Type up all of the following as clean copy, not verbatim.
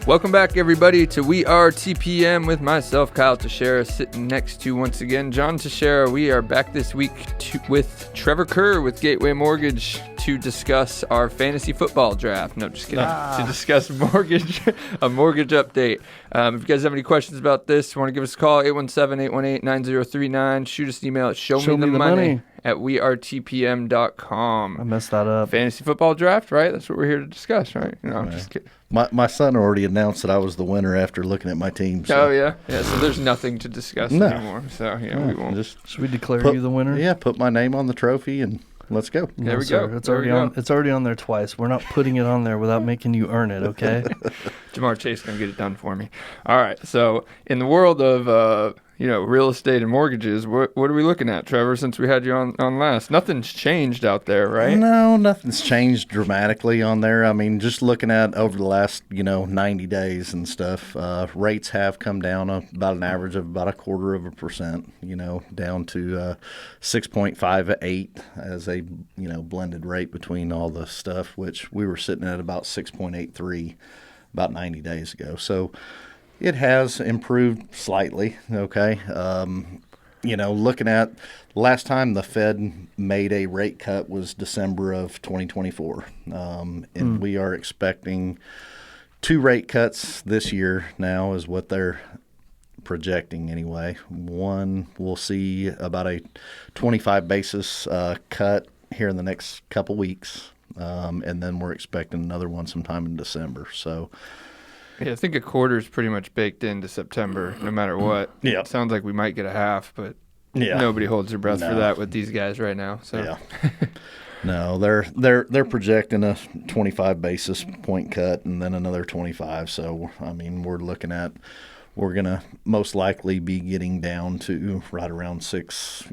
Welcome back, everybody, to We Are TPM with myself, Kyle Teixeira, sitting next to, once again, John Teixeira. We are back this week with Trever Kerr with Gateway Mortgage to discuss our fantasy football draft. No, just kidding. To discuss a mortgage update. If you guys have any questions about this, want to give us a call, 817-818-9039. Shoot us an email at showmethemoney at wearetpm.com. I messed that up. Fantasy football draft, right? That's what we're here to discuss, right? No, I'm just kidding. My son already announced that I was the winner after looking at my team. So. Oh, yeah? Yeah, so there's nothing to discuss anymore. So, yeah, we won't. Should we declare you the winner? Yeah, put my name on the trophy and let's go. There we go. It's already on there twice. We're not putting it on there without making you earn it, okay? Jamar Chase is going to get it done for me. All right, so in the world of real estate and mortgages, what are we looking at, Trever, since we had you on last? Nothing's changed out there, right? No, nothing's changed dramatically on there. I mean, just looking at over the last, 90 days and stuff, rates have come down about an average of about 0.25%, down to 6.58 as a, blended rate between all the stuff, which we were sitting at about 6.83 about 90 days ago. So it has improved slightly, okay? Looking at last time the Fed made a rate cut was December of 2024. And we are expecting 2 rate cuts this year now is what they're projecting anyway. One, we'll see about a 25 basis cut here in the next couple weeks. And then we're expecting another one sometime in December. So, yeah, I think a quarter is pretty much baked into September, no matter what. Yeah, it sounds like we might get a half, but nobody holds their breath for that with these guys right now. So, yeah. No, they're projecting a 25 basis point cut and then another 25. So, I mean, we're gonna most likely be getting down to right around 6,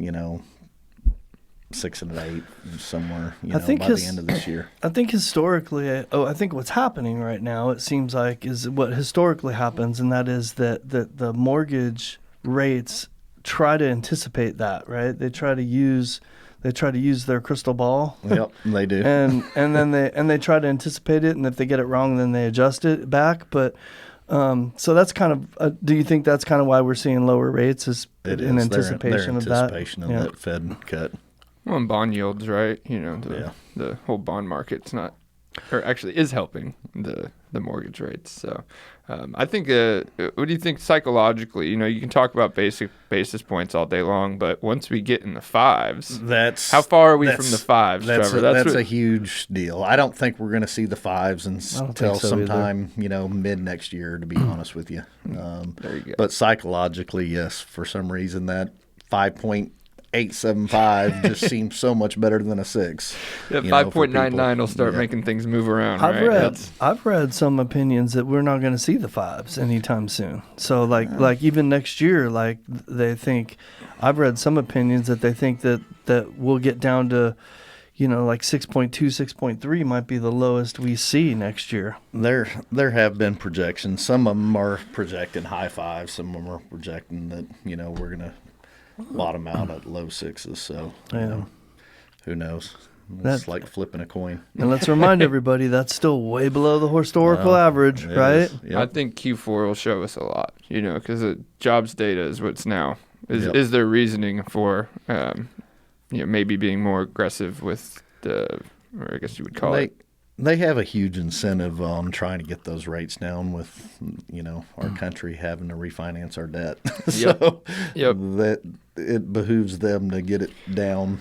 6 and 8 somewhere, by the end of this year. I think historically, I think what's happening right now, it seems like, is what historically happens, and that is that the mortgage rates try to anticipate that, right? They try to use their crystal ball. Yep, they do. and then they try to anticipate it, and if they get it wrong, then they adjust it back. But so that's kind of. Do you think that's kind of why we're seeing lower rates? In anticipation of that? Anticipation of that Fed cut. Well, and bond yields, right? The whole bond market's not, or actually is helping the mortgage rates. So I think, what do you think psychologically? You can talk about basic basis points all day long, but once we get in the fives, how far are we from the fives, Trevor? That's a huge deal. I don't think we're going to see the fives until sometime, mid next year, to be honest with you. There you go. But psychologically, yes, for some reason that 5.875 just seems so much better than a 6. Yeah, 5.99 will start making things move around. I've read some opinions that we're not going to see the 5s anytime soon. So like even next year, like they think, I've read some opinions that they think that we'll get down to, like 6.2, 6.3 might be the lowest we see next year. There have been projections. Some of them are projecting high 5s. Some of them are projecting that, we're going to bottom out at low 6s, so who knows? It's like flipping a coin. And let's remind everybody that's still way below the historical average, right? Yep. I think Q4 will show us a lot, because the jobs data is what's now. Is there reasoning for maybe being more aggressive with or I guess you would call it? They have a huge incentive on trying to get those rates down with, our country having to refinance our debt. So that it behooves them to get it down.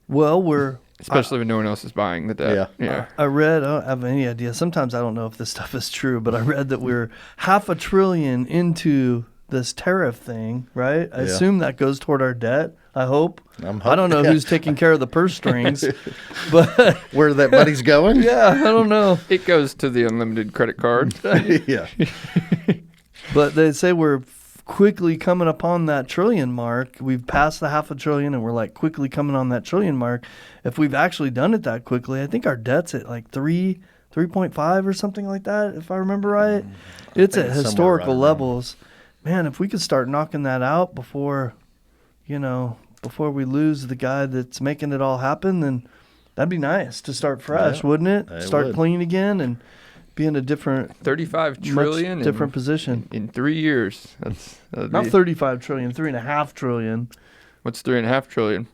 Well, especially when no one else is buying the debt. Yeah. I read, I don't have any idea. Sometimes I don't know if this stuff is true, but I read that we're $500 billion into this tariff thing, right? I assume that goes toward our debt. I hope. I don't know who's taking care of the purse strings, but where that money's going? Yeah, I don't know. It goes to the unlimited credit card. Yeah. But they say we're quickly coming upon that trillion mark. We've passed the $500 billion, and we're like quickly coming on that trillion mark. If we've actually done it that quickly, I think our debt's at like 3.5 or something like that, if I remember right. It's at historical levels. Man, if we could start knocking that out before we lose the guy that's making it all happen, then that'd be nice to start fresh, wouldn't it? Start clean again and be in a different 35 trillion different position in 3 years. That'd not be, 35 trillion, 3.5 trillion. what's 3.5 trillion?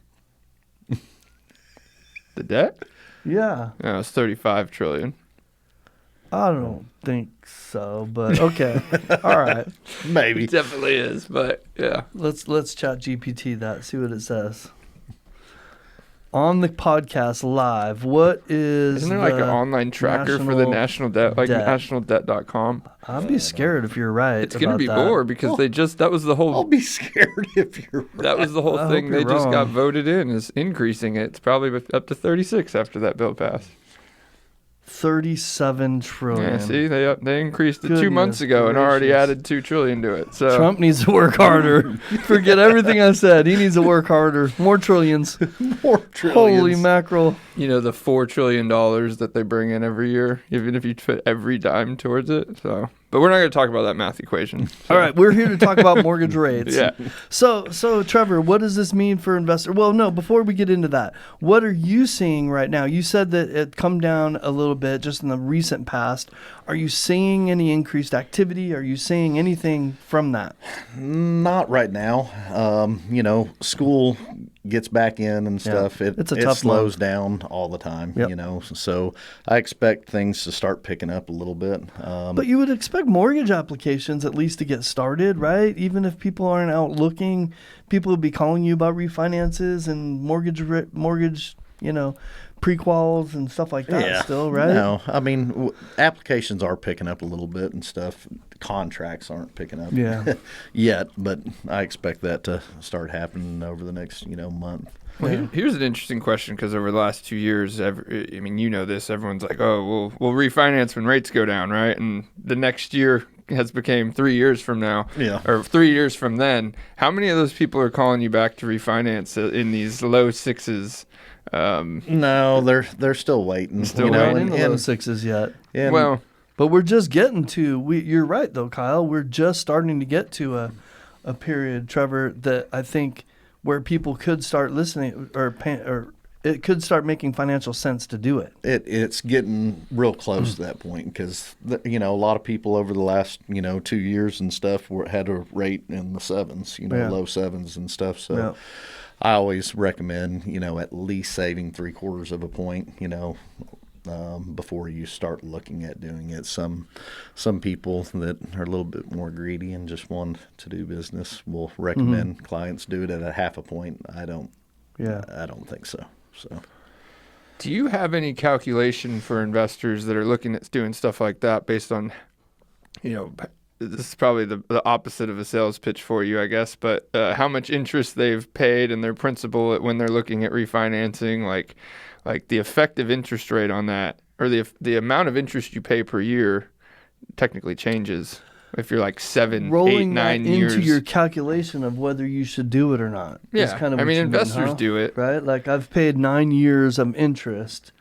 The debt? Yeah, No, it's 35 trillion. I don't think so, but okay. All right. Maybe. It definitely is, but yeah. Let's chat GPT that, see what it says. On the podcast live, what is Isn't there like an online tracker for the national debt, like debt? nationaldebt.com? I'd be scared if you're right. It's going to about be that. more because that was the I'll whole be scared if you're right. that was the whole I thing. hope They you're just got wrong. voted in is increasing it. It's probably up to 36 after that bill passed. 37 trillion. Yeah, see, they increased it 2 Goodness months ago and already gracious. added 2 trillion to it. So Trump needs to work harder. Forget everything I said. He needs to work harder. More trillions. More trillions. Holy mackerel. you know the $4 trillion that they bring in every year, even if you put every dime towards it. So, but we're not going to talk about that math equation. All right, we're here to talk about mortgage rates. Yeah. So Trevor, what does this mean for investors? Well, no, before we get into that, what are you seeing right now? You said that it come down a little bit just in the recent past. Are you seeing any increased activity? Are you seeing anything from that? Not right now. School gets back in and stuff. It's a it tough slows month. down all the time, Yep. So I expect things to start picking up a little bit. But you would expect mortgage applications at least to get started, right? Even if people aren't out looking, people would be calling you about refinances and mortgage, prequals and stuff like that still, right? No, I mean, applications are picking up a little bit and stuff. Contracts aren't picking up yet, but I expect that to start happening over the next, month. Well, here's an interesting question because over the last 2 years, you know this, everyone's like, oh, we'll refinance when rates go down, right? And the next year has became 3 years from now, or 3 years from then. How many of those people are calling you back to refinance in these low sixes? No, they're still waiting. We're not in the low sixes yet. And, But we're just getting to. You're right though, Kyle. We're just starting to get to a period, Trevor, that I think where people could start listening or it could start making financial sense to do it. It's getting real close to that point because a lot of people over the last 2 years and stuff had a rate in the sevens, low sevens and stuff. So I always recommend at least saving 3/4 of a point, before you start looking at doing it. Some people that are a little bit more greedy and just want to do business will recommend clients do it at a half a point. I don't think so. So, do you have any calculation for investors that are looking at doing stuff like that based on, this is probably the opposite of a sales pitch for you, I guess, but how much interest they've paid and their principal when they're looking at refinancing, like the effective interest rate on that, or the amount of interest you pay per year technically changes if you're like 7, Rolling 8, 9 that years. into your calculation of whether you should do it or not. Yeah, is kind of I what mean, you investors huh? do it. Right? Like I've paid 9 years of interest.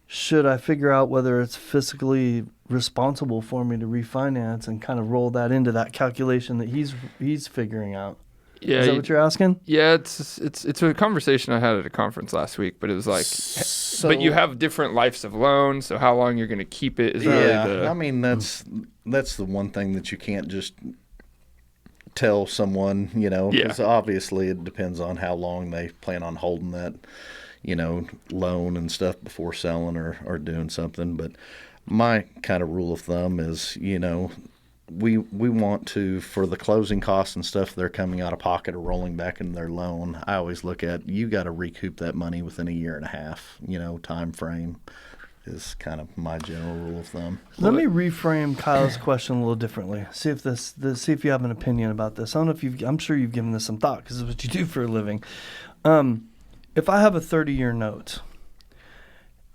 Should I figure out whether it's fiscally responsible for me to refinance and kind of roll that into that calculation that he's figuring out? Yeah, Is that what you're asking? Yeah, it's a conversation I had at a conference last week, but it was like, but you have different lives of loans, so how long you're going to keep it is really the... I mean, that's the one thing that you can't just tell someone, because obviously it depends on how long they plan on holding that, loan and stuff before selling or doing something. But my kind of rule of thumb is, we want to, for the closing costs and stuff they're coming out of pocket or rolling back into their loan, I always look at, you got to recoup that money within a year and a half, time frame is kind of my general rule of thumb. Let me reframe Kyle's question a little differently. See if you have an opinion about this. I don't know if I'm sure you've given this some thought because it's what you do for a living. If I have a 30-year note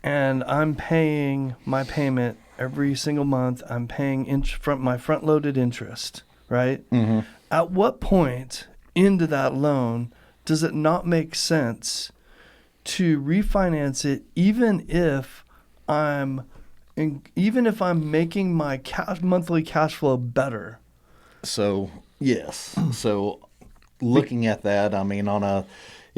and I'm paying my payment every single month, I'm paying my front-loaded interest, right? Mm-hmm. At what point into that loan does it not make sense to refinance it, even if I'm making my monthly cash flow better? So yes. So looking at that, I mean,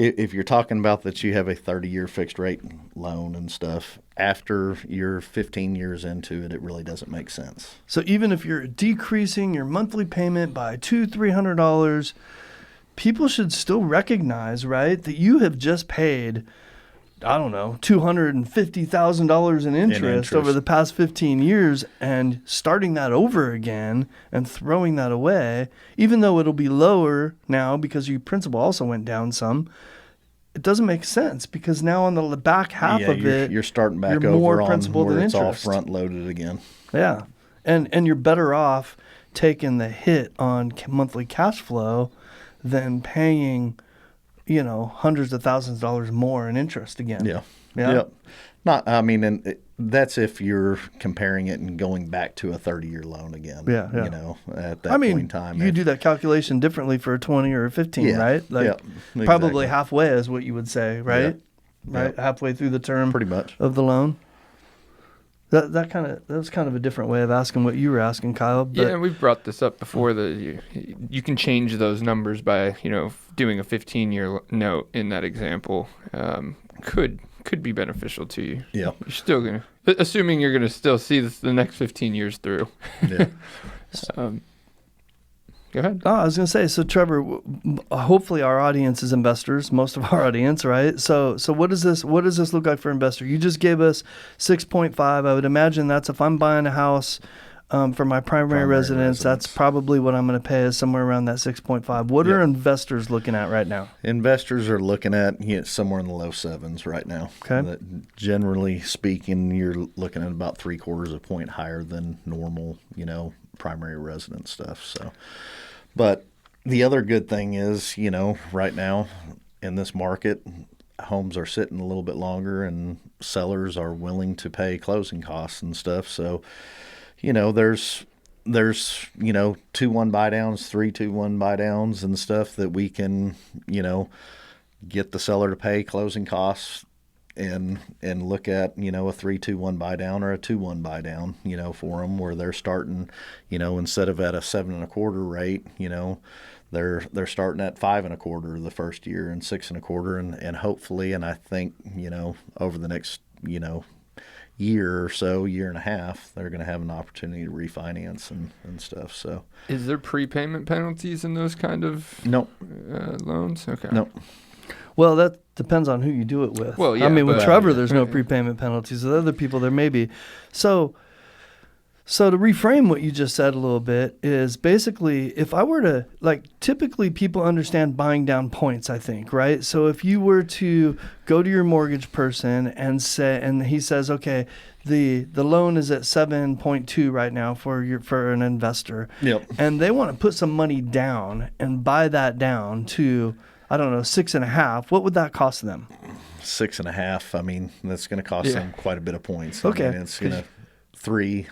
if you're talking about that you have a 30-year fixed rate loan and stuff, after you're 15 years into it, it really doesn't make sense. So even if you're decreasing your monthly payment by $200-$300, people should still recognize, right, that you have just paid, I don't know, $250,000 in interest over the past 15 years, and starting that over again and throwing that away, even though it'll be lower now because your principal also went down some, it doesn't make sense because now on the back half of it, you're starting back you're over more on principal where than it's all interest. front loaded again. Yeah. And you're better off taking the hit on monthly cash flow than paying, hundreds of thousands of dollars more in interest again. Yeah. Yeah. Yep. That's if you're comparing it and going back to a 30-year loan again. Yeah. At that point in time. You do that calculation differently for a 20 or a 15, right? Exactly. Probably halfway is what you would say, right? Yeah. Right? Halfway through the term Pretty much. of the loan. That was kind of a different way of asking what you were asking, Kyle. But Yeah, and we've brought this up before. That you can change those numbers by doing a 15-year note in that example. Could be beneficial to you. Yeah. You're still gonna, assuming you're gonna still see the next 15 years through. Yeah. Go ahead. I was going to say, so Trevor, hopefully our audience is investors, most of our audience, right? So what does this look like for an investor? You just gave us 6.5. I would imagine that's if I'm buying a house for my primary residence, that's probably what I'm going to pay is somewhere around that 6.5. What are investors looking at right now? Investors are looking at somewhere in the low sevens right now. Okay. Generally speaking, you're looking at about 3/4 a point higher than normal, primary residence stuff. So, but the other good thing is, right now in this market, homes are sitting a little bit longer and sellers are willing to pay closing costs and stuff. So, there's 2-1 buy downs, 3-2-1 buy downs and stuff that we can, get the seller to pay closing costs and look at, a 3-2-1 buy down or a 2-1 buy down, for them where they're starting, instead of at a 7.25 rate, they're starting at 5.25 the first year and 6.25 and hopefully, and I think, over the next, year or so, year and a half, they're going to have an opportunity to refinance and stuff. So, is there prepayment penalties in those kind of loans? Okay. No. Well, that depends on who you do it with. Well, yeah, with Trevor, there's no prepayment penalties. With other people, there may be. So to reframe what you just said a little bit is basically if I were to, typically people understand buying down points, I think, right? So if you were to go to your mortgage person and he says, okay, the loan is at 7.2 right now for an investor. Yep. And they want to put some money down and buy that down to, I don't know, 6.5. What would that cost them? 6.5. I mean, that's going to cost them quite a bit of points. Okay. I mean, it's going to 3%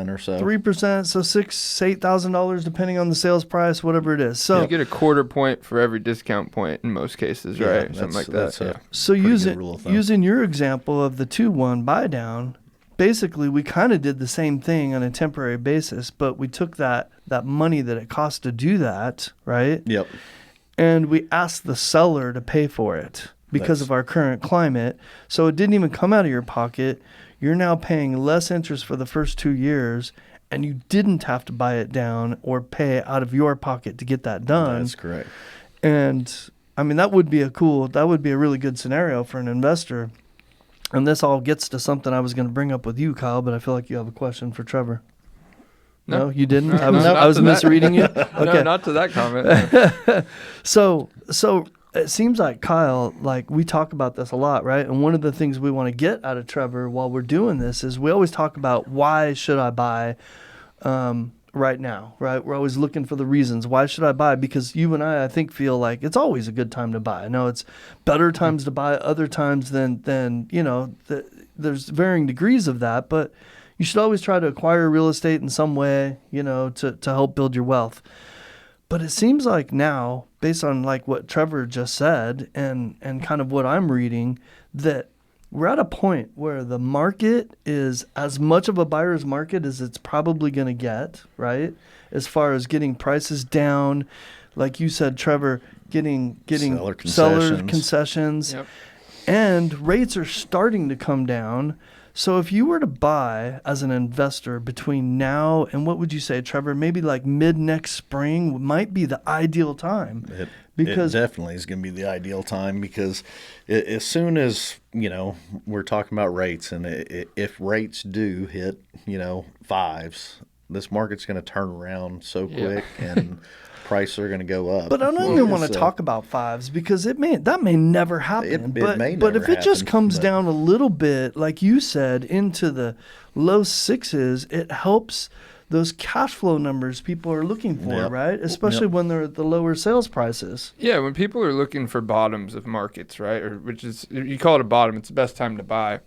or so. 3%, so $8,000 depending on the sales price, whatever it is. So you get a 1/4 point for every discount point in most cases, right? Something like that. So using your example of the 2-1 buy down, basically we kind of did the same thing on a temporary basis, but we took that money that it cost to do that, right? Yep. And we asked the seller to pay for it because of our current climate. So it didn't even come out of your pocket. You're now paying less interest for the first 2 years, and you didn't have to buy it down or pay out of your pocket to get that done. That's correct. And I mean, that would be a really good scenario for an investor. And this all gets to something I was going to bring up with you, Kyle, but I feel like you have a question for Trevor. No, you didn't? I was misreading you? Okay. No, not to that comment. So it seems like, Kyle, we talk about this a lot, right? And one of the things we want to get out of Trevor while we're doing this is we always talk about why should I buy right now, right? We're always looking for the reasons. Why should I buy? Because you and I think, feel like it's always a good time to buy. I know it's better times to buy, other times than there's varying degrees of that, but you should always try to acquire real estate in some way, to help build your wealth. But it seems like now, based on what Trevor just said and kind of what I'm reading, that we're at a point where the market is as much of a buyer's market as it's probably going to get, right? As far as getting prices down. Like you said, Trevor, getting Seller concessions. Yep. And rates are starting to come down. So if you were to buy as an investor between now and what would you say, Trevor, maybe like mid next spring might be the ideal time. It definitely is going to be the ideal time because as soon as, we're talking about rates, and if rates do hit, fives, this market's going to turn around so quick and prices are going to go up. But I don't even want to talk about fives because that may never happen. But if it just comes down a little bit, like you said, into the low sixes, it helps those cash flow numbers people are looking for, right? Especially when they're at the lower sales prices. Yeah, when people are looking for bottoms of markets, right? Or which is, you call it a bottom, it's the best time to buy.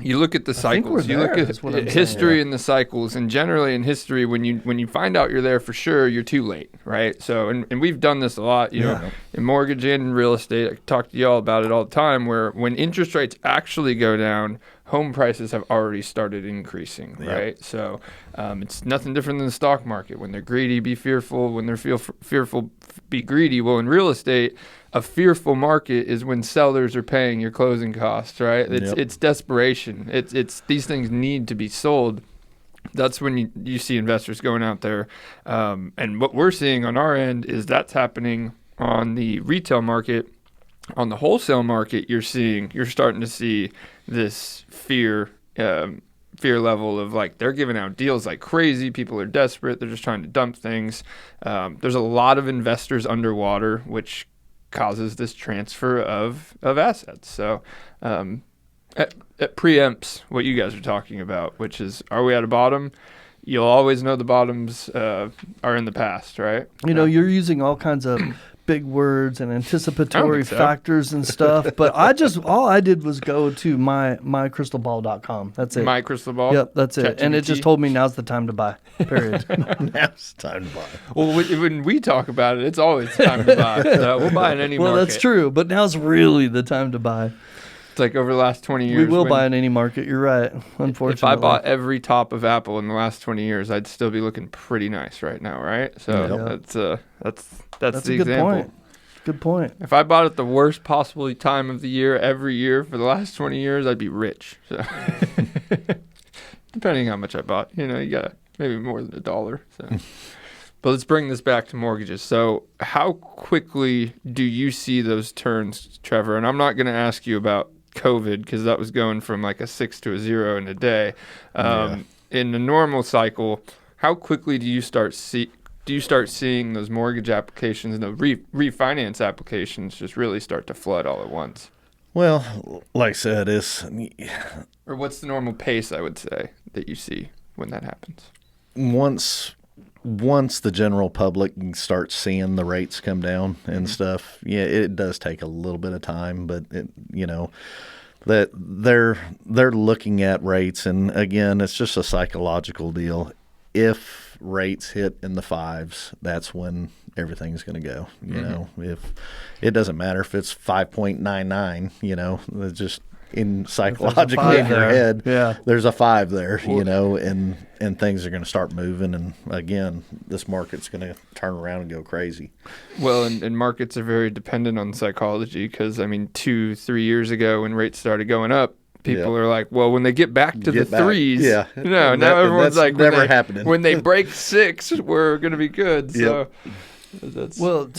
You look at the cycles. You look at history and the cycles, and generally in history, when you find out you're there for sure, you're too late, right? So, and we've done this a lot, you know, in mortgage and in real estate. I talk to y'all about it all the time. Where when interest rates actually go down, home prices have already started increasing, right? So, it's nothing different than the stock market. When they're greedy, be fearful. When they're fearful, be greedy. Well, in real estate, a fearful market is when sellers are paying your closing costs, right? It's desperation. It's these things need to be sold. That's when you see investors going out there. And what we're seeing on our end is that's happening on the retail market. On the wholesale market, you're starting to see this fear level of like they're giving out deals like crazy. People are desperate. They're just trying to dump things. There's a lot of investors underwater, which causes this transfer of assets. So it preempts what you guys are talking about, which is, are we at a bottom? You'll always know the bottoms are in the past, right? You know, you're using all kinds of big words and anticipatory factors and stuff, but all I did was go to mycrystalball.com. That's it. My crystal ball? Yep, that's it. And it just told me now's the time to buy, period. Now's the time to buy. Well, when we talk about it, it's always time to buy. So we'll buy in any market. Well, that's true, but now's really the time to buy. It's like over the last 20 years. We will buy in any market. You're right. Unfortunately, if I bought every top of Apple in the last 20 years, I'd still be looking pretty nice right now, right? So that's the example. Good point. If I bought at the worst possible time of the year every year for the last 20 years, I'd be rich. So depending how much I bought, you got maybe more than $1. So. But let's bring this back to mortgages. So how quickly do you see those turns, Trevor? And I'm not going to ask you about COVID because that was going from like a 6 to a 0 in a day. In the normal cycle, how quickly do you start seeing those mortgage applications and the refinance applications just really start to flood all at once? Well, like I said, or what's the normal pace, I would say, that you see when that happens? Once the general public starts seeing the rates come down and stuff, it does take a little bit of time, but that they're looking at rates, and again, it's just a psychological deal. If rates hit in the fives, that's when everything's going to go. You know, if it doesn't matter if it's 5.99, it's just psychologically in your head, there's a 5 there, and things are going to start moving. And again, this market's going to turn around and go crazy. Well, and markets are very dependent on psychology because, 2-3 years ago when rates started going up, people are like, well, when they get back to the threes, now everyone's like, never happening. When they break 6, we're going to be good. So that's well,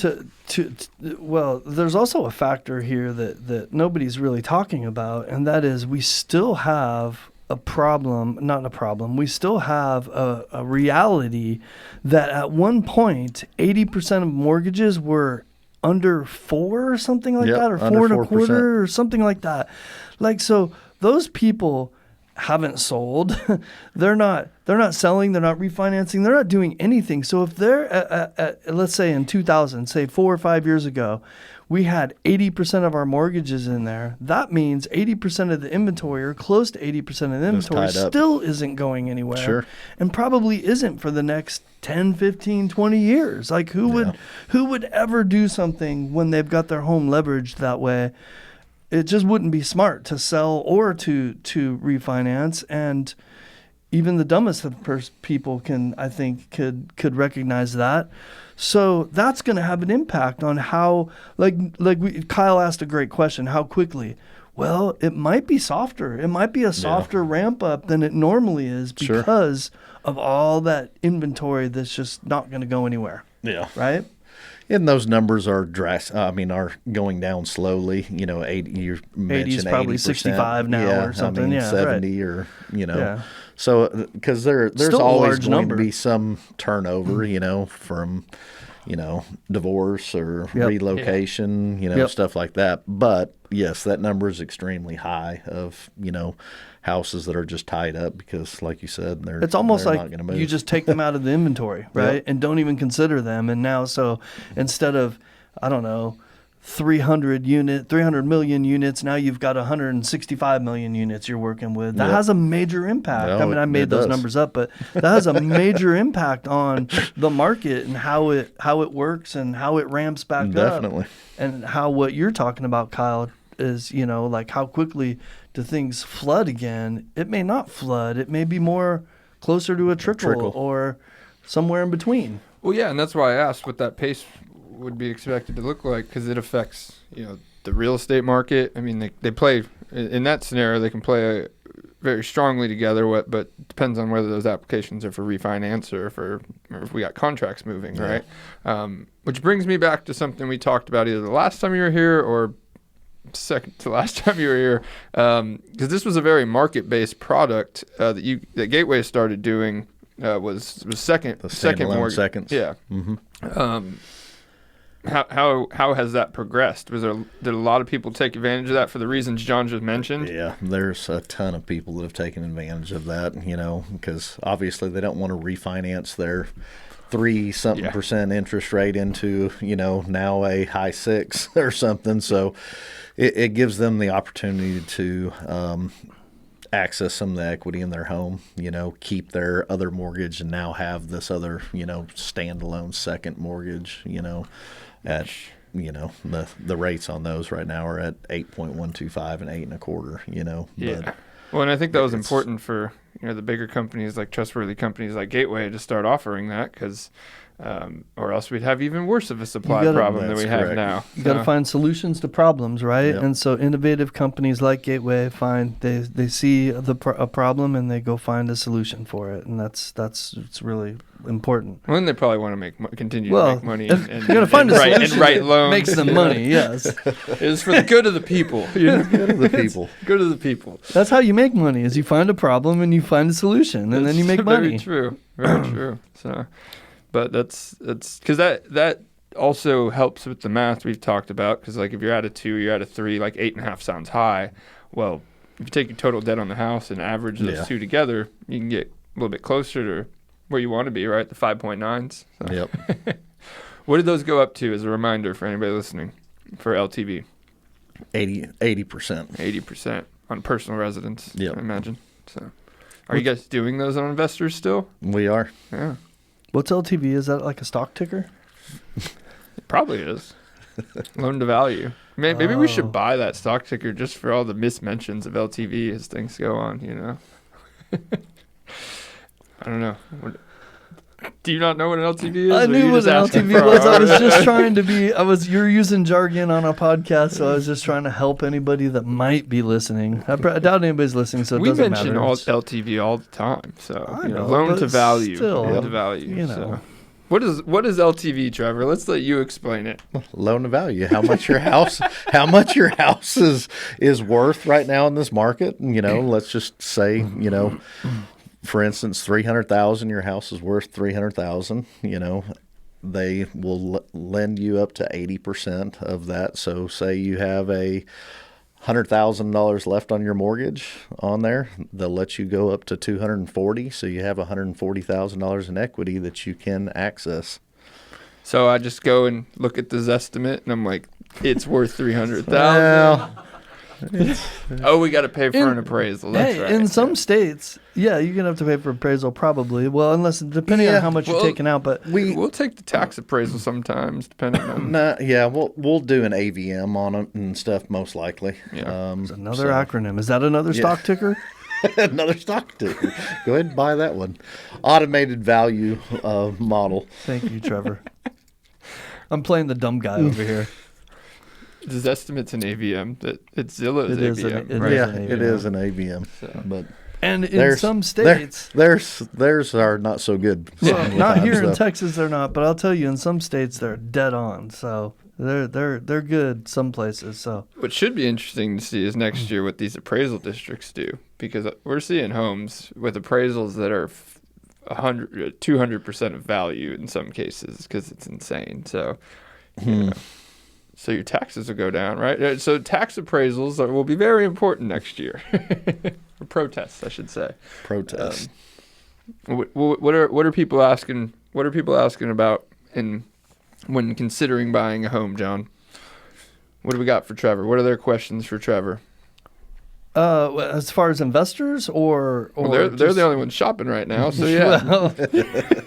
there's also a factor here that nobody's really talking about, and that is we still have a problem, not a problem. We still have a reality that at one point, 80% of mortgages were under 4 or something like that, or 4.25 or something like that. Like, so those people haven't sold. They're not selling. They're not refinancing. They're not doing anything. So if they're at let's say in 2000, say 4 or 5 years ago, we had 80% of our mortgages in there. That means 80% of the inventory, or close to 80% of the inventory, still isn't going anywhere. Sure. And probably isn't for the next 10, 15, 20 years. Like who would ever do something when they've got their home leveraged that way? It just wouldn't be smart to sell or to refinance. And, even the dumbest of people could recognize that. So that's going to have an impact on how, Kyle asked a great question, how quickly? Well, it might be softer. It might be a softer ramp up than it normally is because of all that inventory that's just not going to go anywhere. Yeah. Right? And those numbers are are going down slowly. 80. You mentioned 80's probably 80%. 65 now or something. 70 right. or Yeah. So because there's Still a always large going number. to be some turnover. From divorce or relocation. Stuff like that. But yes, that number is extremely high of houses that are just tied up because, like you said, it's almost they're like not gonna move. you just take them out of the inventory, right? And don't even consider them. And now, so instead of, I don't know, 300 million units, now you've got 165 million units you're working with. That has a major impact. No, I made those numbers up, but that has a major impact on the market and how it works and how it ramps back Definitely. up. And how what you're talking about, Kyle, is, like how quickly do things flood again? It may not flood. It may be more closer to a trickle. Or somewhere in between. Well, yeah, and that's why I asked what that pace would be expected to look like, because it affects, the real estate market. I mean, they play, in that scenario, they can play very strongly together, but it depends on whether those applications are for refinance or if we got contracts moving, right? Which brings me back to something we talked about either the last time you were here or second to last time you were here, because this was a very market-based product that Gateway started doing. Was second mortgage. Seconds. Yeah. Mm-hmm. How has that progressed? Did a lot of people take advantage of that for the reasons John just mentioned? Yeah, there's a ton of people that have taken advantage of that. Because obviously they don't want to refinance their 3% interest rate into now a high 6 or something. So it gives them the opportunity to access some of the equity in their home, keep their other mortgage and now have this other, standalone second mortgage, at, the rates on those right now are at 8.125 and 8.25, Yeah. But well, and I think that was important for, the bigger companies, like trustworthy companies like Gateway, to start offering that, because or else we'd have even worse of a supply problem than we have now. You got to find solutions to problems, right? Yep. And so innovative companies like Gateway they see a problem and they go find a solution for it, and it's really important. Well, and they probably want to continue to make money and you're gonna find a solution and write loans. Makes them money, yes. It's for the good of the people. good of the people. Good of the people. That's how you make money: is you find a problem and you find a solution, and then you make money. Very true. Very true. So. But that's because that also helps with the math we've talked about, because if you're at a 2, you're at a 3, 8.5 sounds high. Well, if you take your total debt on the house and average those two together, you can get a little bit closer to where you want to be, right? The 5.9s. So. Yep. What did those go up to as a reminder for anybody listening for LTV? 80%. 80% on personal residence, yep. I imagine. So, are you guys doing those on investors still? We are. Yeah. What's LTV? Is that like a stock ticker? It probably is. Loan to value. Maybe we should buy that stock ticker just for all the mismentions of LTV as things go on, I don't know. Do you not know what an LTV is? I knew what an LTV was. I was just trying to be. You're using jargon on a podcast, so I was just trying to help anybody that might be listening. I doubt anybody's listening, so it doesn't matter. We mention LTV all the time. So I know, loan to value. Still, loan to value. So. What is LTV, Trevor? Let's let you explain it. Loan to value. How much your house is worth right now in this market? Let's just say, for instance, $300,000. Your house is worth $300,000. They will lend you up to 80% of that. So, say you have $100,000 left on your mortgage on there, they'll let you go up to $240,000. So you have $140,000 in equity that you can access. So I just go and look at the Zestimate, and I'm like, it's worth $300,000. Well, we got to pay for an appraisal. That's right. In some states, you're gonna have to pay for appraisal probably. Well, unless depending on how much you're taking out, but we'll take the tax appraisal sometimes, depending on. We'll do an AVM on it and stuff most likely. Yeah. It's another acronym. Is that another stock ticker? Another stock too. Go ahead and buy that one. Automated value model. Thank you, Trevor. I'm playing the dumb guy over here. Does estimates an AVM? It's Zillow's AVM, right? Yeah, it is an AVM. So. But and in some states, theirs are not so good. Well, not here in Texas, they're not. But I'll tell you, in some states, they're dead on. So they're good some places. So what should be interesting to see is next year what these appraisal districts do, because we're seeing homes with appraisals that are 200% of value in some cases, because it's insane. So you know. So your taxes will go down, right? So tax appraisals will be very important next year. Or protests, I should say. Protests. What are people asking? What are people asking about when considering buying a home, John? What do we got for Trevor? What are their questions for Trevor? As far as investors or they're the only ones shopping right now. So yeah.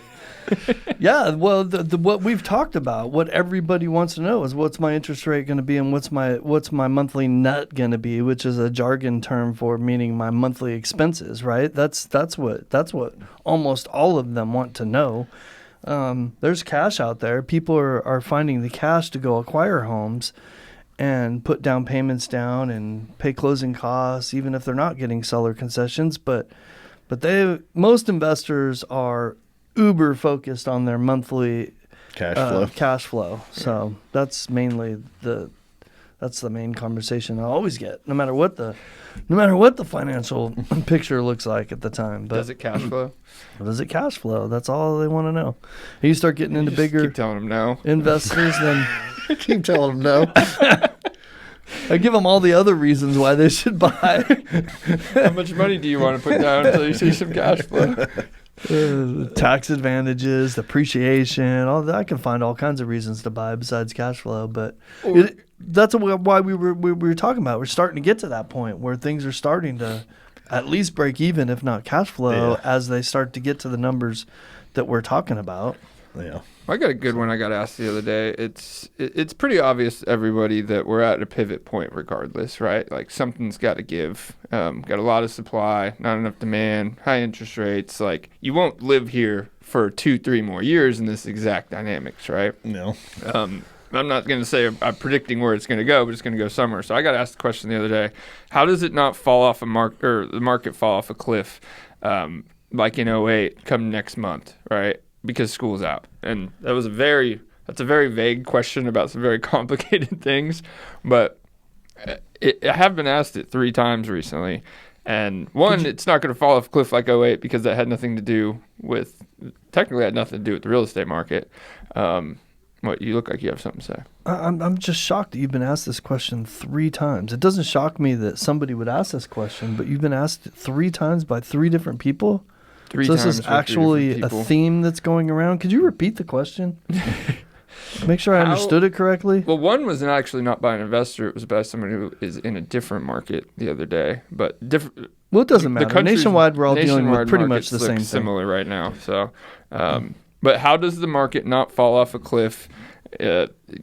Yeah, well, what we've talked about, what everybody wants to know is what's my interest rate going to be and what's my monthly net going to be, which is a jargon term for meaning my monthly expenses, right? That's what almost all of them want to know. There's cash out there. People are finding the cash to go acquire homes and put down payments down and pay closing costs, even if they're not getting seller concessions. But most investors are uber focused on their monthly cash flow. So that's mainly the main conversation I always get, no matter what the financial picture looks like at the time. But does it cash flow? Does it cash flow? That's all they want to know. And you start getting into bigger keep telling them no. investors, then keep telling them no. I give them all the other reasons why they should buy. How much money do you want to put down until you see some cash flow? Tax advantages, appreciation, all that. I can find all kinds of reasons to buy besides cash flow, but that's why we were talking about. We're starting to get to that point where things are starting to at least break even, if not cash flow, as they start to get to the numbers that we're talking about. Yeah. I got a good one I got asked the other day. It's pretty obvious to everybody that we're at a pivot point regardless, right? Like something's got to give. Got a lot of supply, not enough demand, high interest rates. Like you won't live here for 2-3 more years in this exact dynamics, right? No. I'm not going to say I'm predicting where it's going to go, but it's going to go somewhere. So I got asked the question the other day: how does it not fall off the market fall off a cliff, like in 2008, come next month, right? Because school's out. And that's a very vague question about some very complicated things, but I have been asked it 3 times recently. And one, it's not going to fall off a cliff like 2008 because that had nothing to do with the real estate market. What, you look like you have something to say. I'm just shocked that you've been asked this question 3 times. It doesn't shock me that somebody would ask this question, but you've been asked 3 times by 3 different people? So this is actually a theme that's going around. Could you repeat the question? Make sure I understood it correctly. Well, one was actually not by an investor. It was by somebody who is in a different market the other day. But different. Well, it doesn't matter. Nationwide, we're all dealing with pretty much the same thing. Similar right now. So, but how does the market not fall off a cliff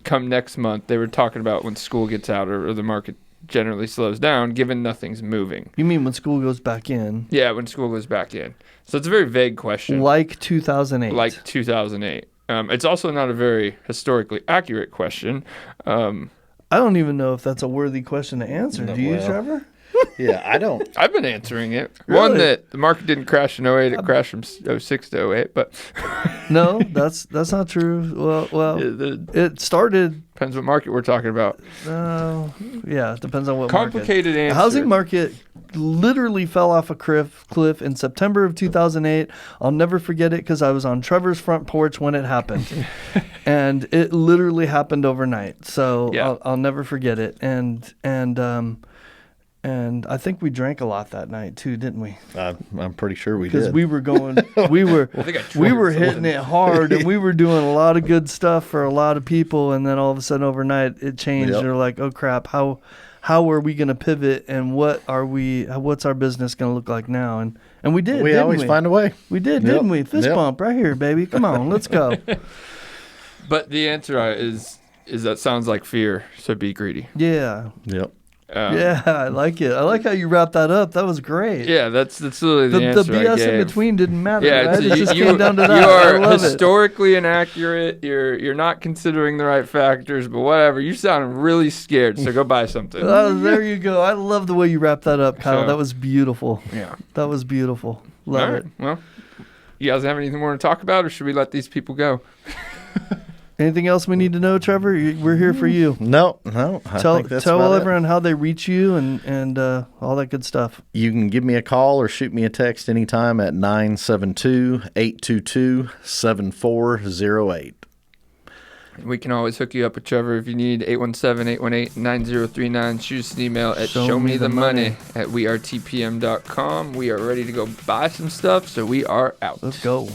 come next month? They were talking about when school gets out or the market generally slows down, given nothing's moving. You mean when school goes back in? Yeah, when school goes back in. So it's a very vague question. Like 2008. Like 2008. It's also not a very historically accurate question. I don't even know if that's a worthy question to answer. Do you, Trevor? Yeah, I don't. I've been answering it. Really? One, that the market didn't crash in 2008. It crashed from 06 to 08. But no, that's not true. Well, it started. Depends what market we're talking about. Yeah, it depends on what complicated market. answer. The housing market literally fell off a cliff in September of 2008. I'll never forget it because I was on Trevor's front porch when it happened. And it literally happened overnight. So yeah. I'll never forget it. And I think we drank a lot that night too, didn't we? I'm pretty sure we did. Because we were hitting it hard, and we were doing a lot of good stuff for a lot of people. And then all of a sudden, overnight, it changed. Yep. And we're like, oh crap, how are we going to pivot, and what's our business going to look like now? And we did. We always find a way. We did, didn't we? Fist bump right here, baby. Come on, let's go. But the answer is that sounds like fear. So be greedy. Yeah. Yep. Yeah, I like it. I like how you wrapped that up. That was great. Yeah, that's literally the answer The BS I gave. in between didn't matter. Yeah, right? so It just came down to that. you I are love historically inaccurate. You're not considering the right factors, but whatever. You sound really scared, so go buy something. There you go. I love the way you wrapped that up, Kyle. So- That was beautiful. Yeah. That was beautiful. Love All right. it. Well, you guys have anything more to talk about, or should we let these people go? Anything else we need to know, Trevor? We're here for you. No. I Tell think that's tell about it. everyone how they reach you and all that good stuff. You can give me a call or shoot me a text anytime at 972-822-7408. We can always hook you up with Trevor if you need. 817-818-9039. Shoot us an email at showmethemoney@wearetpm.com. We are ready to go buy some stuff, so we are out. Let's go.